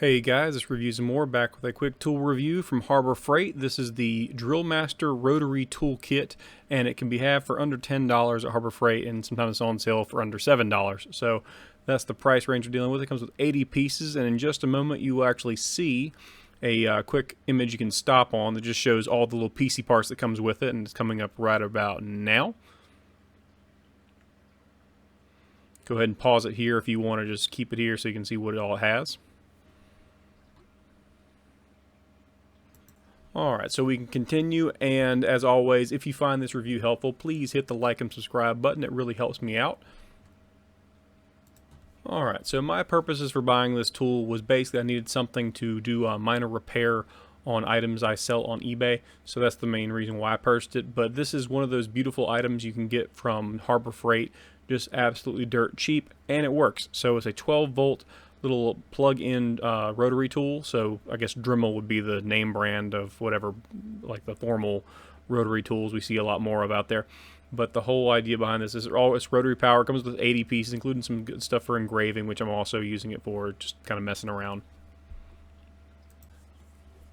Hey guys, this Reviews and More back with a quick tool review from Harbor Freight. This is the Drill Master Rotary Tool Kit, and it can be had for under $10 at Harbor Freight, and sometimes it's on sale for under $7. So that's the price range we're dealing with. It comes with 80 pieces, and in just a moment you will actually see a quick image you can stop on that just shows all the little PC parts that comes with it, and it's coming up right about now. Go ahead and pause it here if you want to just keep it here so you can see what it all has. Alright, so we can continue, and as always, if you find this review helpful, please hit the like and subscribe button. It really helps me out. Alright, so my purposes for buying this tool was basically I needed something to do a minor repair on items I sell on eBay, so that's the main reason why I purchased it. But this is one of those beautiful items you can get from Harbor Freight, just absolutely dirt cheap, and it works. So it's a 12-volt little plug-in rotary tool. So I guess Dremel would be the name brand of whatever, like the formal rotary tools we see a lot more of out there. But the whole idea behind this is it's rotary power. It comes with 80 pieces, including some good stuff for engraving, which I'm also using it for, just kind of messing around.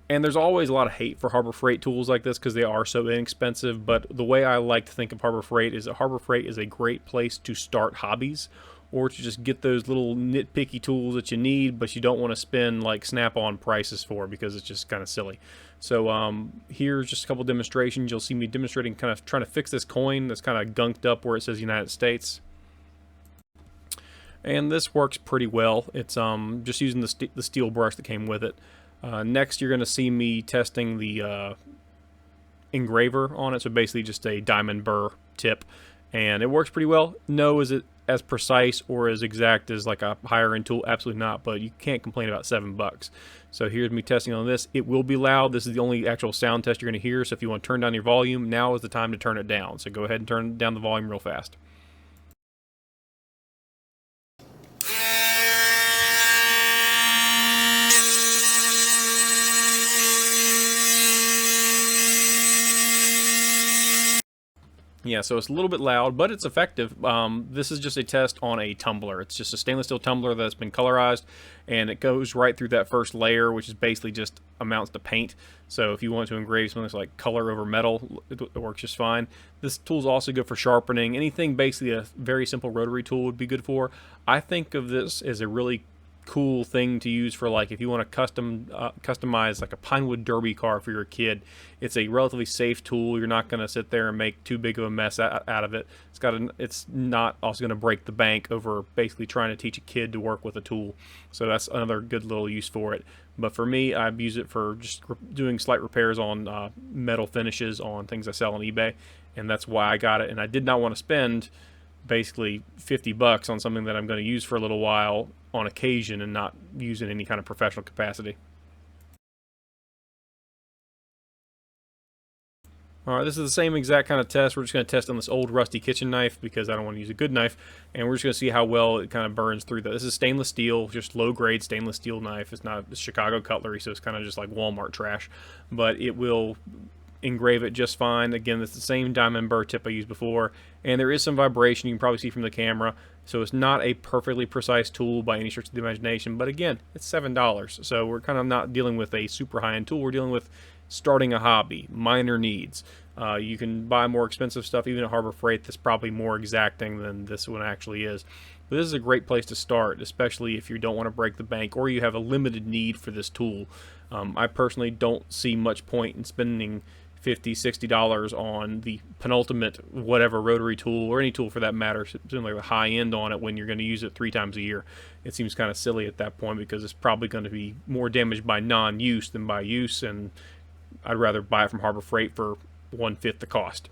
And there's always a lot of hate for Harbor Freight tools like this because they are so inexpensive, but the way I like to think of Harbor Freight is that Harbor Freight is a great place to start hobbies, or to just get those little nitpicky tools that you need but you don't want to spend like Snap-on prices for because it's just kind of silly. So here's just a couple demonstrations. You'll see me demonstrating kind of trying to fix this coin that's kind of gunked up where it says United States. And this works pretty well. It's just using the steel brush that came with it. Next, you're going to see me testing the engraver on it, so basically just a diamond burr tip, and it works pretty well. No, is it as precise or as exact as like a higher end tool? Absolutely not, but you can't complain about $7. So here's me testing on this. It will be loud. This is the only actual sound test you're going to hear, so if you want to turn down your volume, now is the time to turn it down. So go ahead and turn down the volume real fast. Yeah, so it's a little bit loud, but it's effective. This is just a test on a tumbler. It's just a stainless steel tumbler that's been colorized, and it goes right through that first layer, which is basically just amounts to paint. So if you want to engrave something that's like color over metal, it works just fine. This tool is also good for sharpening. Anything basically a very simple rotary tool would be good for. I think of this as a really cool thing to use for, like, if you want to customize like a Pinewood Derby car for your kid. It's a relatively safe tool. You're not going to sit there and make too big of a mess out of it. It's not also going to break the bank over basically trying to teach a kid to work with a tool. So that's another good little use for it. But for me, I've used it for just doing slight repairs on metal finishes on things I sell on eBay, and that's why I got it. And I did not want to spend basically $50 on something that I'm going to use for a little while on occasion and not use in any kind of professional capacity. Alright, this is the same exact kind of test. We're just going to test on this old rusty kitchen knife because I don't want to use a good knife, and we're just going to see how well it kind of burns through that. This is stainless steel, just low-grade stainless steel knife. It's not Chicago cutlery, so it's kind of just like Walmart trash, but it will engrave it just fine. Again, it's the same diamond burr tip I used before, and there is some vibration you can probably see from the camera, so it's not a perfectly precise tool by any stretch of the imagination, but again, it's $7, so we're kind of not dealing with a super high-end tool. We're dealing with starting a hobby, minor needs. You can buy more expensive stuff even at Harbor Freight that's probably more exacting than this one actually is. But this is a great place to start, especially if you don't want to break the bank or you have a limited need for this tool. I personally don't see much point in spending $50, $60 on the penultimate whatever rotary tool, or any tool for that matter, something like the high end on it, when you're going to use it 3 times a year. It seems kind of silly at that point because it's probably going to be more damaged by non-use than by use, and I'd rather buy it from Harbor Freight for 1/5 the cost.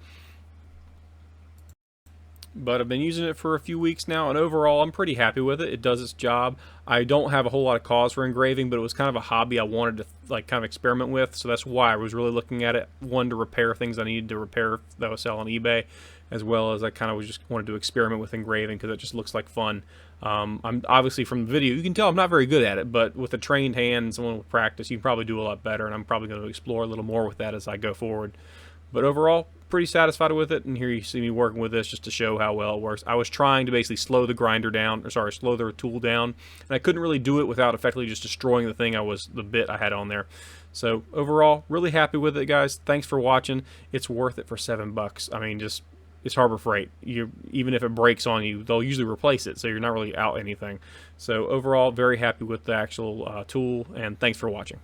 But I've been using it for a few weeks now, and overall I'm pretty happy with it. It does its job. I don't have a whole lot of cause for engraving, but it was kind of a hobby I wanted to like kind of experiment with, so that's why I was really looking at it. One, to repair things I needed to repair that I was selling on eBay, as well as I kind of just wanted to experiment with engraving because it just looks like fun. I'm obviously, from the video you can tell I'm not very good at it, but with a trained hand and someone with practice, you can probably do a lot better, and I'm probably going to explore a little more with that as I go forward. But overall, pretty satisfied with it, and here you see me working with this just to show how well it works. I was trying to basically slow the grinder down, or sorry, slow the tool down, and I couldn't really do it without effectively just destroying the bit I had on there. So overall, really happy with it, guys. Thanks for watching. It's worth it for $7. I mean, just it's Harbor Freight. Even if it breaks on you, they'll usually replace it, so you're not really out anything. So overall, very happy with the actual tool, and thanks for watching.